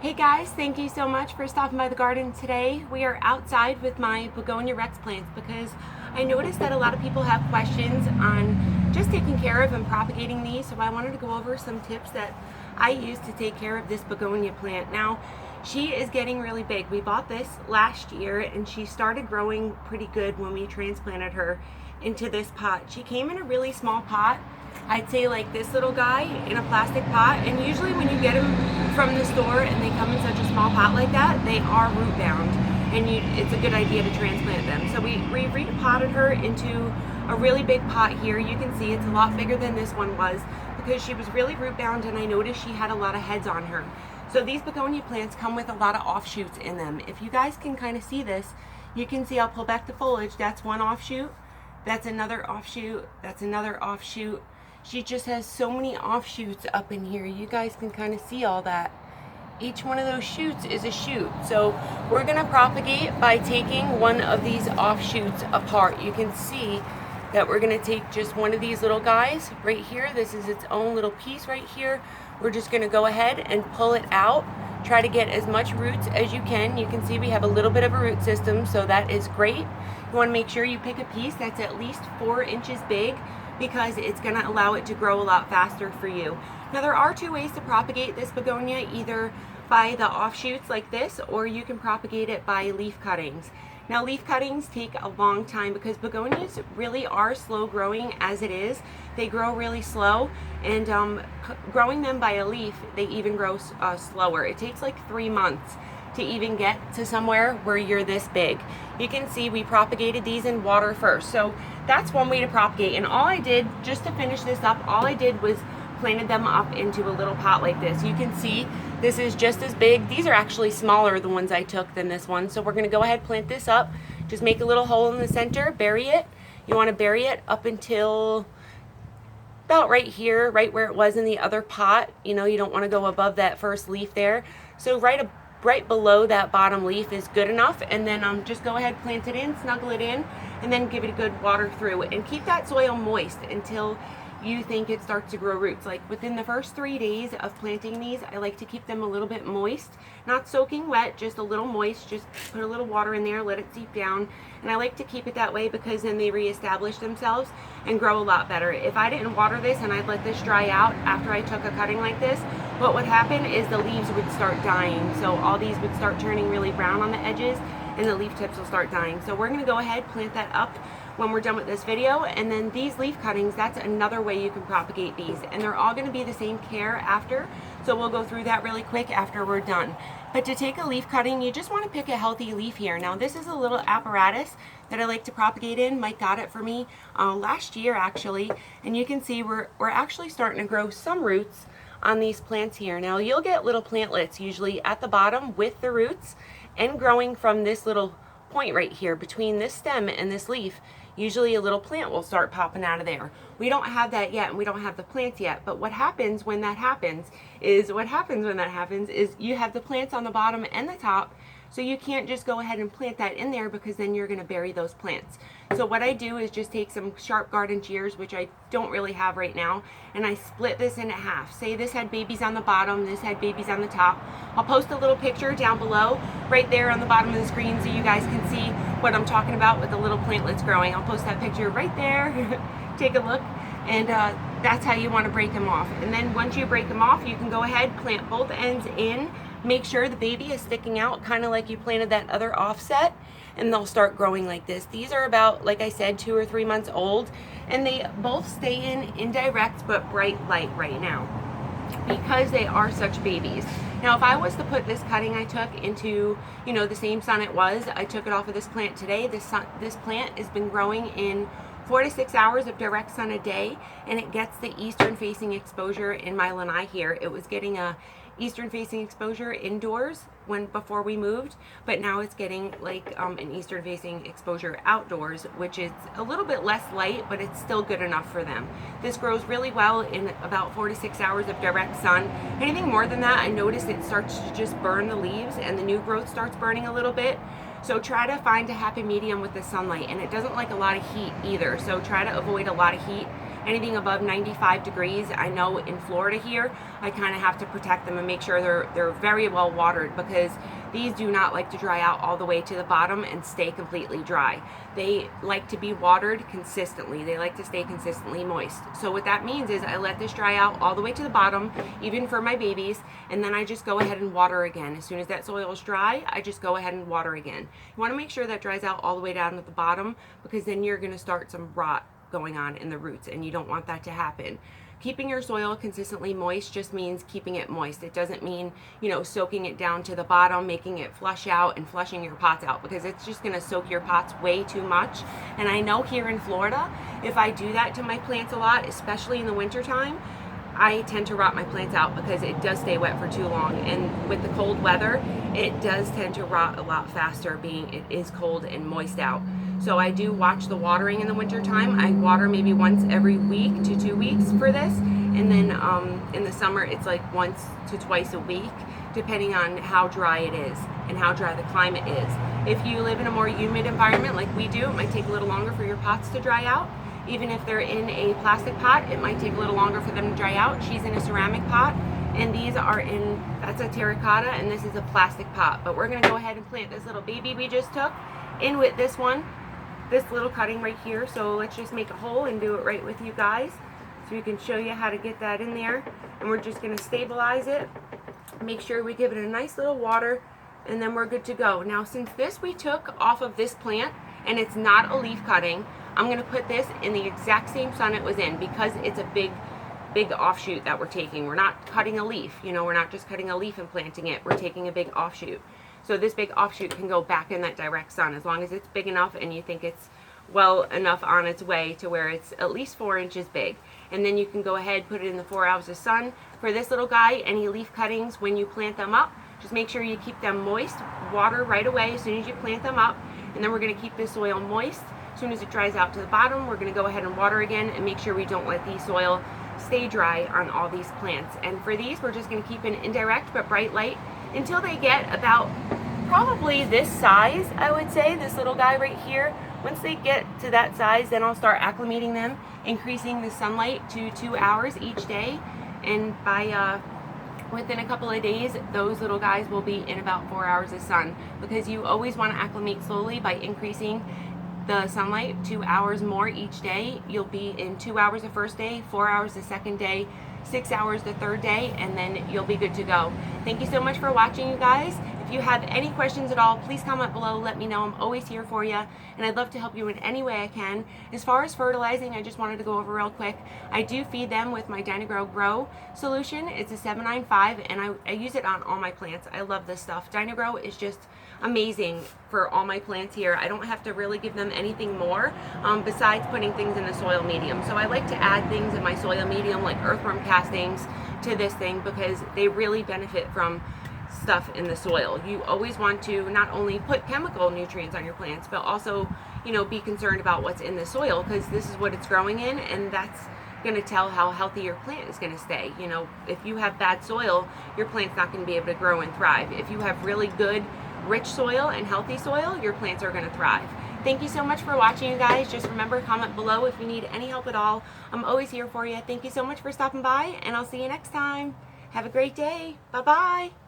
Hey guys, thank you so much for stopping by the garden today. We are outside with my Begonia Rex plants because I noticed that a lot of people have questions on just taking care of and propagating these, so I wanted to go over some tips that I use to take care of this begonia plant. Now, she is getting really big. We bought this last year and she started growing pretty good when we transplanted her into this pot. She came in a really small pot. I'd say like this little guy in a plastic pot, and usually when you get them from the store and they come in such a small pot like that, they are root bound and it's a good idea to transplant them. So we repotted her into a really big pot here. You can see it's a lot bigger than this one was because she was really root bound, and I noticed she had a lot of heads on her. So these begonia plants come with a lot of offshoots in them. If you guys can kind of see this, you can see I'll pull back the foliage. That's one offshoot, that's another offshoot, that's another offshoot. She just has so many offshoots up in here. You guys can kind of see all that. Each one of those shoots is a shoot. So we're gonna propagate by taking one of these offshoots apart. You can see that we're gonna take just one of these little guys right here. This is its own little piece right here. We're just gonna go ahead and pull it out. Try to get as much roots as you can. You can see we have a little bit of a root system, so that is great. You wanna make sure you pick a piece that's at least 4 inches big, because it's going to allow it to grow a lot faster for you. Now there are 2 ways to propagate this begonia, either by the offshoots like this, or you can propagate it by leaf cuttings. Now leaf cuttings take a long time because begonias really are slow growing as it is. They grow really slow, and growing them by a leaf, they even grow slower. It takes like 3 months to even get to somewhere where you're this big. You can see we propagated these in water first. So that's one way to propagate. And all I did, just to finish this up, all I did was planted them up into a little pot like this. You can see this is just as big. These are actually smaller, the ones I took, than this one. So we're gonna go ahead, plant this up. Just make a little hole in the center, bury it. You wanna bury it up until about right here, right where it was in the other pot. You know, you don't wanna go above that first leaf there. So right below that bottom leaf is good enough, and then just go ahead, plant it in, snuggle it in, and then give it a good water through, and keep that soil moist until you think it starts to grow roots. Like within the first 3 days of planting these, I like to keep them a little bit moist, not soaking wet, just a little moist. Just put a little water in there, let it seep down, and I like to keep it that way because then they reestablish themselves and grow a lot better. If I didn't water this and I'd let this dry out after I took a cutting like this, what would happen is the leaves would start dying. So all these would start turning really brown on the edges and the leaf tips will start dying. So we're gonna go ahead, plant that up when we're done with this video. And then these leaf cuttings, that's another way you can propagate these, and they're all gonna be the same care after. So we'll go through that really quick after we're done. But to take a leaf cutting, you just wanna pick a healthy leaf here. Now this is a little apparatus that I like to propagate in. Mike got it for me last year actually. And you can see we're actually starting to grow some roots on these plants here. Now you'll get little plantlets usually at the bottom with the roots, and growing from this little point right here between this stem and this leaf, usually a little plant will start popping out of there. We don't have that yet, and we don't have the plants yet, but what happens when that happens is you have the plants on the bottom and the top. So you can't just go ahead and plant that in there because then you're going to bury those plants. So what I do is just take some sharp garden shears, which I don't really have right now, and I split this into half. Say this had babies on the bottom, this had babies on the top. I'll post a little picture down below, right there on the bottom of the screen, so you guys can see what I'm talking about with the little plantlets growing. I'll post that picture right there. Take a look, and that's how you want to break them off. And then once you break them off, you can go ahead, plant both ends in. Make sure the baby is sticking out kind of like you planted that other offset, and they'll start growing like this. These are about, like I said, 2 or 3 months old, and they both stay in indirect but bright light right now because they are such babies. Now if I was to put this cutting I took into, you know, the same sun it was, I took it off of this plant today. This plant has been growing in 4 to 6 hours of direct sun a day, and it gets the eastern facing exposure in my lanai here. It was getting a eastern facing exposure indoors before we moved, but now it's getting like an eastern facing exposure outdoors, which is a little bit less light, but it's still good enough for them. This grows really well in about 4 to 6 hours of direct sun. Anything more than that, I notice it starts to just burn the leaves and the new growth starts burning a little bit. So try to find a happy medium with the sunlight, and it doesn't like a lot of heat either, so try to avoid a lot of heat anything above 95 degrees. I know in Florida here, I kind of have to protect them and make sure they're very well watered, because these do not like to dry out all the way to the bottom and stay completely dry. They like to be watered consistently. They like to stay consistently moist. So what that means is I let this dry out all the way to the bottom, even for my babies, and then I just go ahead and water again. As soon as that soil is dry, I just go ahead and water again. You want to make sure that dries out all the way down at the bottom, because then you're going to start some rot going on in the roots, and you don't want that to happen. Keeping your soil consistently moist just means keeping it moist. It doesn't mean, soaking it down to the bottom, making it flush out and flushing your pots out, because it's just going to soak your pots way too much. And I know here in Florida, if I do that to my plants a lot, especially in the winter time, I tend to rot my plants out, because it does stay wet for too long. And with the cold weather, it does tend to rot a lot faster, being it is cold and moist out. So I do watch the watering in the winter time. I water maybe once every week to 2 weeks for this. And then in the summer, it's like once to twice a week, depending on how dry it is and how dry the climate is. If you live in a more humid environment like we do, it might take a little longer for your pots to dry out. Even if they're in a plastic pot, it might take a little longer for them to dry out. She's in a ceramic pot, and these are in, that's a terracotta, and this is a plastic pot. But we're gonna go ahead and plant this little baby we just took in with this one, this little cutting right here. So let's just make a hole and do it right with you guys, so we can show you how to get that in there. And we're just gonna stabilize it, make sure we give it a nice little water, and then we're good to go. Now, since this we took off of this plant, and it's not a leaf cutting, I'm going to put this in the exact same sun it was in, because it's a big offshoot that we're taking. We're not cutting a leaf, we're not just cutting a leaf and planting it. We're taking a big offshoot. So this big offshoot can go back in that direct sun, as long as it's big enough and you think it's well enough on its way to where it's at least 4 inches big. And then you can go ahead, put it in the 4 hours of sun. For this little guy, any leaf cuttings, when you plant them up, just make sure you keep them moist. Water right away as soon as you plant them up. And then we're going to keep this soil moist. As soon as it dries out to the bottom, we're going to go ahead and water again, and make sure we don't let the soil stay dry on all these plants. And for these, we're just going to keep an indirect but bright light until they get about probably this size, I would say, this little guy right here. Once they get to that size, then I'll start acclimating them, increasing the sunlight to 2 hours each day. And by within a couple of days, those little guys will be in about 4 hours of sun, because you always want to acclimate slowly by increasing the sunlight 2 hours more each day. You'll be in 2 hours the first day, 4 hours the second day, 6 hours the third day, and then you'll be good to go. Thank you so much for watching, you guys. If you have any questions at all, please comment below. Let me know. I'm always here for you, and I'd love to help you in any way I can. As far as fertilizing, I just wanted to go over real quick. I do feed them with my Dynagrow Grow solution. It's a 795, and I use it on all my plants. I love this stuff. Dynagrow is just amazing for all my plants here. I don't have to really give them anything more besides putting things in the soil medium. So I like to add things in my soil medium, like earthworm castings, to this thing, because they really benefit from stuff in the soil. You always want to not only put chemical nutrients on your plants, but also, be concerned about what's in the soil, because this is what it's growing in, and that's going to tell how healthy your plant is going to stay. If you have bad soil, your plant's not going to be able to grow and thrive. If you have really good, rich soil and healthy soil, your plants are going to thrive. Thank you so much for watching, you guys. Just remember, comment below if you need any help at all. I'm always here for you. Thank you so much for stopping by, and I'll see you next time. Have a great day. Bye-bye.